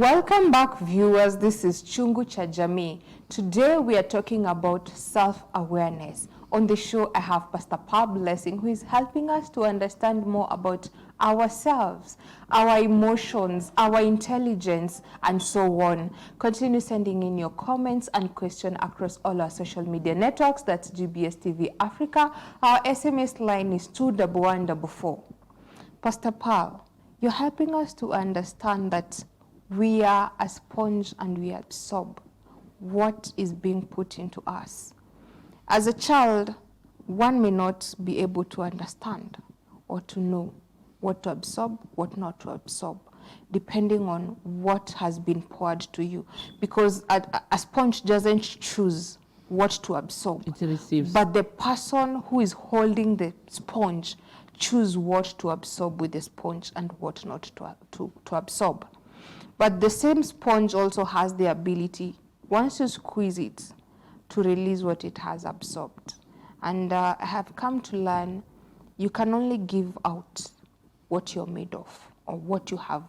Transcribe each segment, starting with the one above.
Welcome back, viewers. This is Chungu cha Jamii. Today we are talking about self-awareness. On the show, I have Pastor Paul Blessing, who is helping us to understand more about ourselves, our emotions, our intelligence, and so on. Continue sending in your comments and questions across all our social media networks. That's GBS TV Africa. Our SMS line is 21144. Pastor Paul, you're helping us to understand that we are a sponge and we absorb what is being put into us. As a child, one may not be able to understand or to know what to absorb, what not to absorb, depending on what has been poured to you. Because a sponge doesn't choose what to absorb. It receives. But the person who is holding the sponge choose what to absorb with the sponge and what not to absorb. But the same sponge also has the ability, once you squeeze it, to release what it has absorbed. And I have come to learn you can only give out what you're made of, or what you have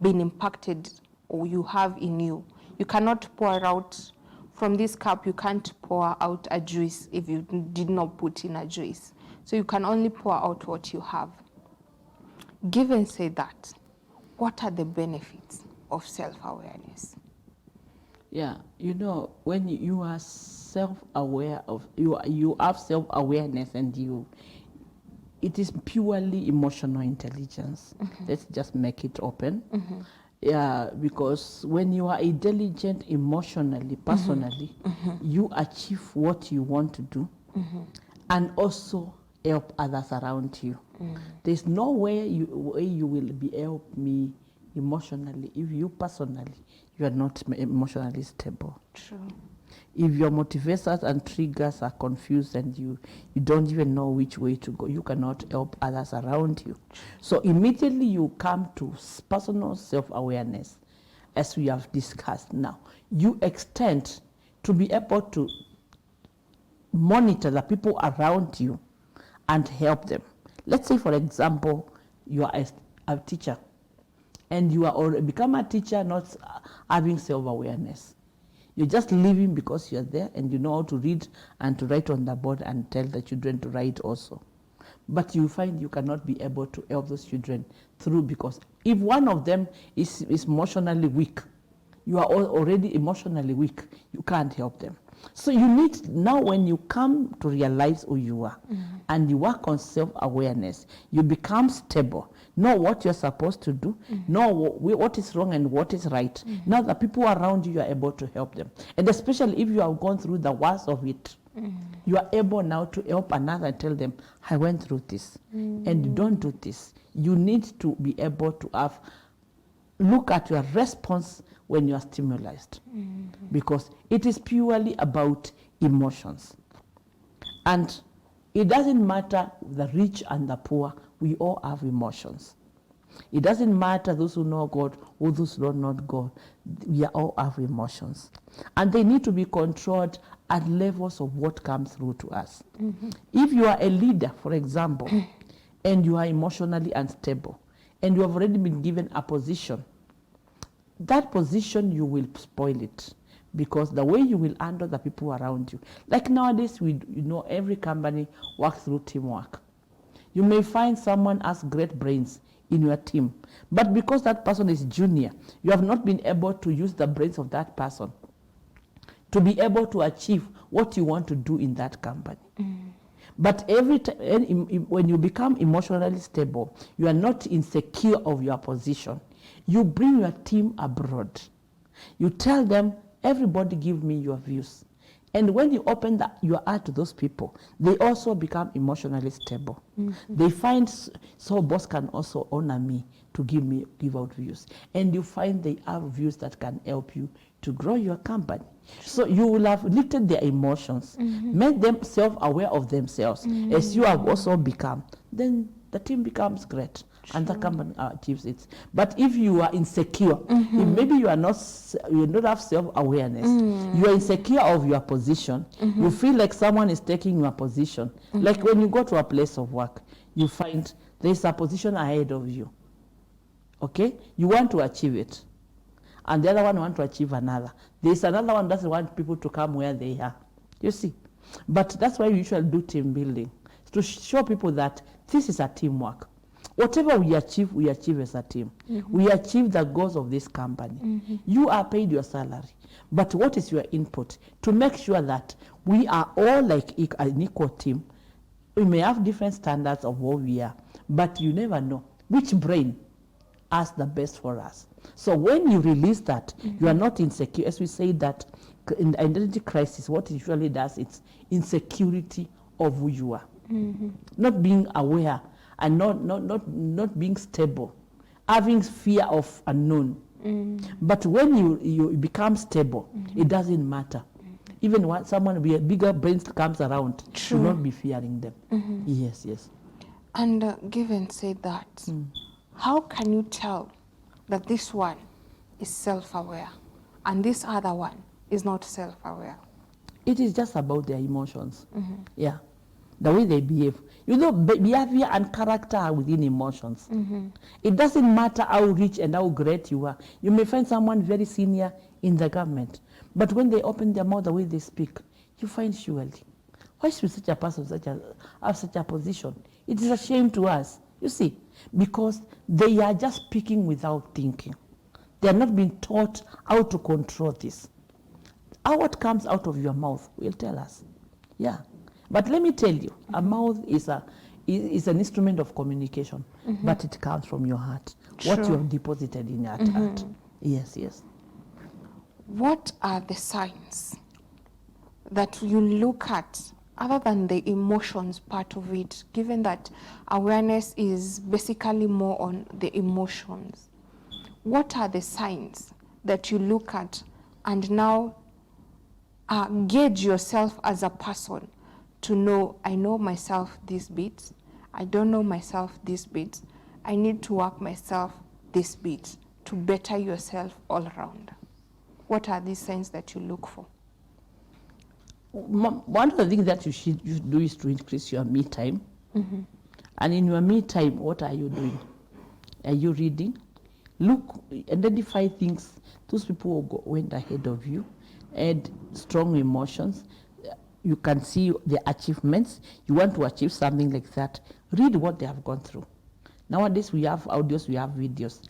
been impacted or you have in you. You cannot pour out from this cup, you can't pour out a juice if you did not put in a juice. So you can only pour out what you have. Given say that, what are the benefits of self-awareness? Yeah, you know, when you are self-aware of, you have self-awareness and it is purely emotional intelligence. Mm-hmm. Let's just make it open. Mm-hmm. Yeah, because when you are intelligent emotionally, personally, mm-hmm. you achieve what you want to do, mm-hmm. and also help others around you. Mm. There's no way you will be help me emotionally if you personally you are not emotionally stable. True. If your motivators and triggers are confused and you don't even know which way to go, you cannot help others around you. So immediately you come to personal self-awareness, as we have discussed now. You extend to be able to monitor the people around you and help them. Let's say, for example, you are a teacher and you are already become a teacher not having self-awareness. You're just living because you're there and you know how to read and to write on the board and tell the children to write also. But you find you cannot be able to help those children through, because if one of them is emotionally weak, you are already emotionally weak, you can't help them. So you need, now when you come to realize who you are, mm-hmm. and you work on self-awareness, you become stable, know what you're supposed to do, mm-hmm. know what is wrong and what is right. Mm-hmm. Now the people around you are able to help them. And especially if you have gone through the worst of it, mm-hmm. you are able now to help another and tell them, I went through this, mm-hmm. and don't do this. You need to be able to look at your response when you are stimulated, mm-hmm. because it is purely about emotions. And it doesn't matter the rich and the poor, we all have emotions. It doesn't matter those who know God or those who don't know God, we all have emotions. And they need to be controlled at levels of what comes through to us. Mm-hmm. If you are a leader, for example, and you are emotionally unstable, and you have already been given a position, that position you will spoil it, because the way you will handle the people around you. Like nowadays, every company works through teamwork. You may find someone has great brains in your team, but because that person is junior, you have not been able to use the brains of that person to be able to achieve what you want to do in that company. Mm. But every time, when you become emotionally stable, you are not insecure of your position. You bring your team abroad. You tell them, everybody give me your views. And when you open your heart to those people, they also become emotionally stable. Mm-hmm. They find, so boss can also honor me to give out views. And you find they have views that can help you to grow your company. So you will have lifted their emotions, mm-hmm. made them self-aware of themselves, mm-hmm. as you have also become. Then the team becomes great. Sure. And the company achieves it. But if you are insecure, mm-hmm. if maybe you don't have self-awareness, mm-hmm. you are insecure of your position, mm-hmm. you feel like someone is taking your position. Mm-hmm. Like when you go to a place of work, you find there's a position ahead of you. Okay? You want to achieve it. and the other one want to achieve another. There's another one doesn't want people to come where they are. You see? But that's why we usually do team building, to show people that this is a teamwork. Whatever we achieve as a team. We achieve the goals of this company. You are paid your salary. But what is your input? To make sure that we are all like an equal team. We may have different standards of what we are, but you never know which brain has the best for us. So when you release that, you are not insecure. As we say that in the identity crisis, what it usually does, it's insecurity of who you are. Not being aware and not being stable, having fear of unknown. But when you become stable, it doesn't matter. Even when someone with a bigger brain comes around, you will not be fearing them. Yes, yes. And given said that, how can you tell that this one is self-aware and this other one is not self-aware? It is just about their emotions. Yeah. The way they behave. You know, behavior and character are within emotions. It doesn't matter how rich and how great you are. You may find someone very senior in the government, but when they open their mouth, the way they speak, you find surely, why should such a person have such a position? It is a shame to us, you see, because they are just speaking without thinking. They are not being taught how to control this. How what comes out of your mouth will tell us. Yeah. But let me tell you, a mouth is an instrument of communication, but it comes from your heart. What you have deposited in your heart. Yes, yes. What are the signs that you look at, other than the emotions part of it, given that awareness is basically more on the emotions? What are the signs that you look at and now gauge yourself as a person to know, I know myself this bit, I don't know myself this bit, I need to work myself this bit to better yourself all around? What are these signs that you look for? One of the things that you should do is to increase your me time. And in your me time, what are you doing? Are you reading? Look, identify things. Those people who went ahead of you, and strong emotions. You can see their achievements. You want to achieve something like that. Read what they have gone through. Nowadays we have audios, we have videos.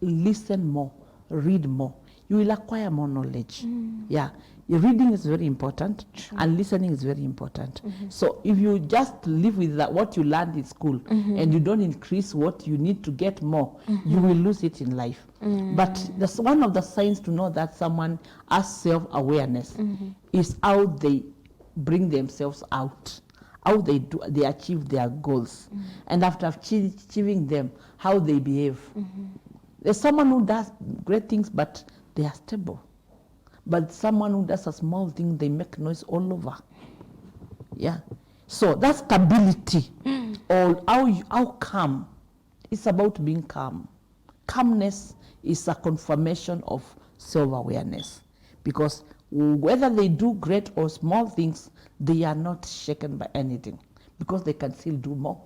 Listen more, read more. You will acquire more knowledge. Yeah, your reading is very important. And listening is very important. So if you just live with that, what you learned in school, and you don't increase what you need to get more, you will lose it in life. But that's one of the signs to know that someone has self-awareness is how they bring themselves out, how they achieve their goals, and after achieving them, how they behave. There's someone who does great things, but they are stable. But someone who does a small thing, they make noise all over. Yeah. So that stability, or how calm, it's about being calm. Calmness is a confirmation of self-awareness, because whether they do great or small things, they are not shaken by anything, because they can still do more.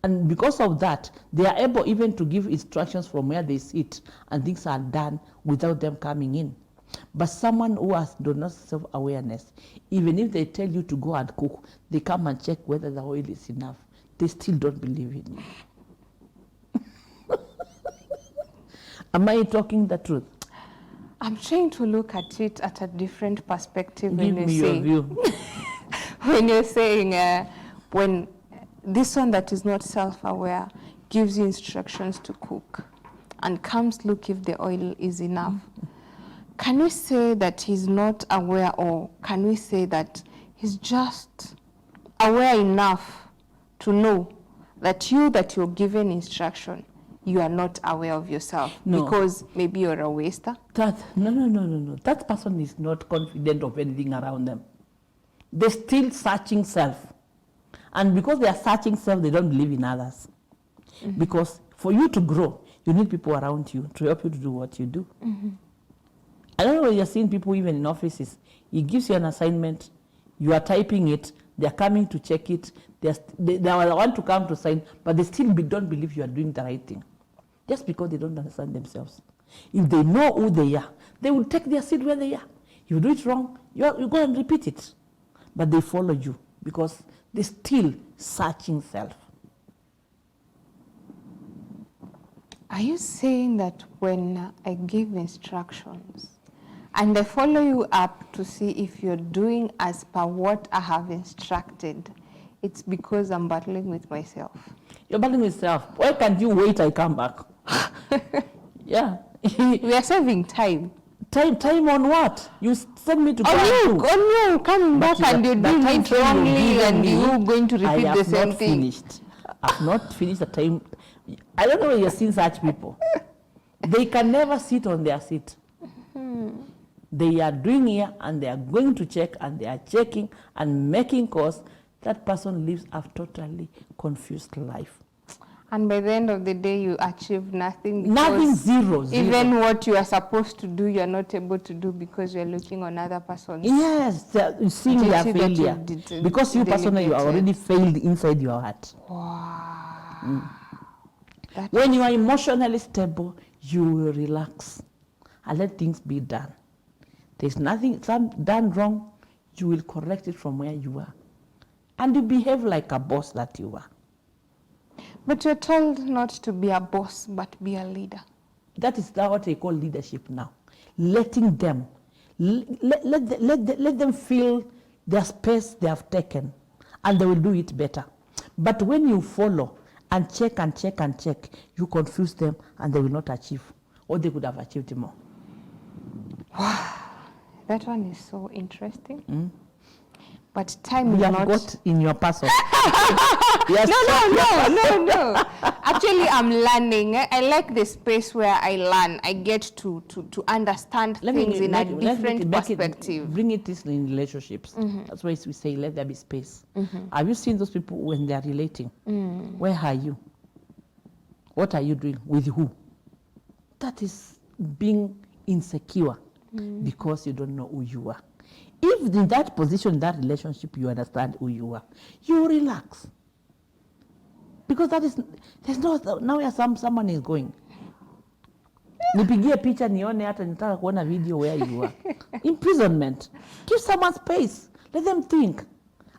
And because of that, they are able even to give instructions from where they sit, and things are done without them coming in. But someone who has not self-awareness, even if they tell you to go and cook, they come and check whether the oil is enough. They still don't believe in you. Am I talking the truth? I'm trying to look at it at a different perspective. Give me your view. When you're saying, when this one that is not self-aware gives you instructions to cook and comes look if the oil is enough, can we say that he's not aware, or can we say that he's just aware enough to know that you're given instruction, you are not aware of yourself? No. Because maybe you're a waster? No. That person is not confident of anything around them. They're still searching self. And because they are searching self, they don't believe in others. Because for you to grow, you need people around you to help you to do what you do. I don't know if you're seeing people even in offices. He gives you an assignment, you are typing it, they're coming to check it, they want to come to sign, but they still don't believe you are doing the right thing. Just because they don't understand themselves. If they know who they are, they will take their seat where they are. If you do it wrong, you go and repeat it. But they follow you because they're still searching self. Are you saying that when I give instructions and I follow you up to see if you're doing as per what I have instructed, it's because I'm battling with myself? You're battling with yourself. Why can't you wait I come back? Yeah. We are saving time. Time on what? You send me to On you coming back and you're doing it wrongly and you're going to repeat the same thing. I've not finished the time. I don't know where you've seen such people. They can never sit on their seat. They are doing here and they are going to check and they are checking and making calls. That person lives a totally confused life. And by the end of the day, you achieve nothing. Nothing, zero. Even what you are supposed to do, you are not able to do because you are looking on other persons. Yes, you're seeing their failure. Because you personally, you are already failed inside your heart. Wow. When you are emotionally stable, you will relax and let things be done. There's nothing done wrong, you will correct it from where you are. And you behave like a boss that you are. But you're told not to be a boss, but be a leader. That is what they call leadership now. Letting them, let them feel their space they have taken, and they will do it better. But when you follow and check and check and check, you confuse them and they will not achieve what they could have achieved more. Wow, that one is so interesting. But time is you not... have got in your person. Yes. No. Actually, I'm learning. I like the space where I learn. I get to understand things in a different perspective. Bring it in relationships. That's why we say, let there be space. Have you seen those people when they are relating? Where are you? What are you doing? With who? That is being insecure because you don't know who you are. If in that position, that relationship, you understand who you are, you relax. Because that is, there's no, now where someone is going. Nipigie picha nione hata nitaka kuona video where you are. Imprisonment. Give someone space. Let them think.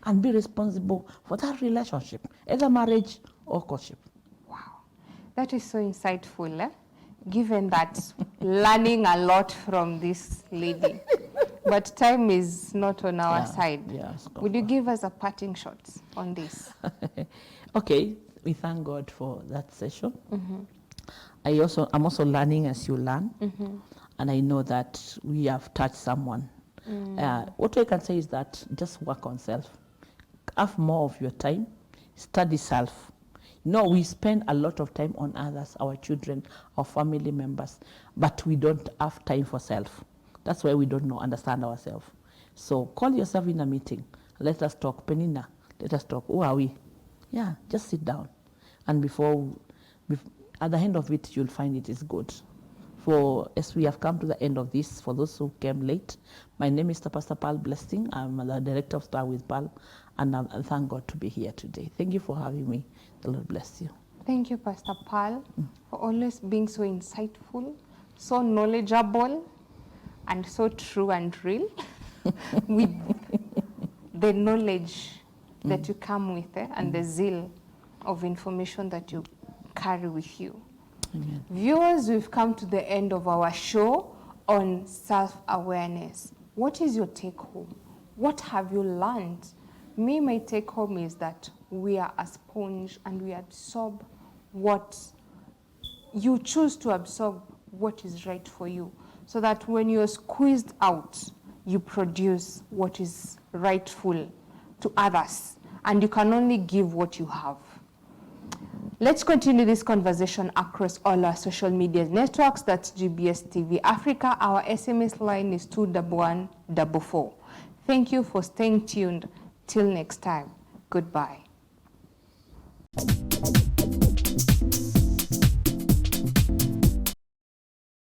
And be responsible for that relationship, either marriage or courtship. Wow. That is so insightful, given that learning a lot from this lady. But time is not on our side. Yes, would you give us a parting shot on this? Okay, we thank God for that session. I'm also learning as you learn, and I know that we have touched someone. What I can say is that just work on self. Have more of your time. Study self. No, we spend a lot of time on others, our children, our family members, but we don't have time for self. That's why we don't understand ourselves. So call yourself in a meeting. Let us talk. Penina, let us talk. Who are we? Yeah, just sit down. And at the end of it, you'll find it is good. As we have come to the end of this, for those who came late, my name is Pastor Paul Blessing. I'm the director of Star with Paul, and I thank God to be here today. Thank you for having me. The Lord bless you. Thank you, Pastor Paul, for always being so insightful, so knowledgeable, and so true and real with the knowledge that you come with and the zeal of information that you carry with you. Amen. Viewers, we've come to the end of our show on self-awareness. What is your take-home? What have you learned? My take-home is that we are a sponge and we absorb what you choose to absorb, what is right for you. So that when you're squeezed out, you produce what is rightful to others. And you can only give what you have. Let's continue this conversation across all our social media networks. That's GBS TV Africa. Our SMS line is 21144. Thank you for staying tuned. Till next time, goodbye.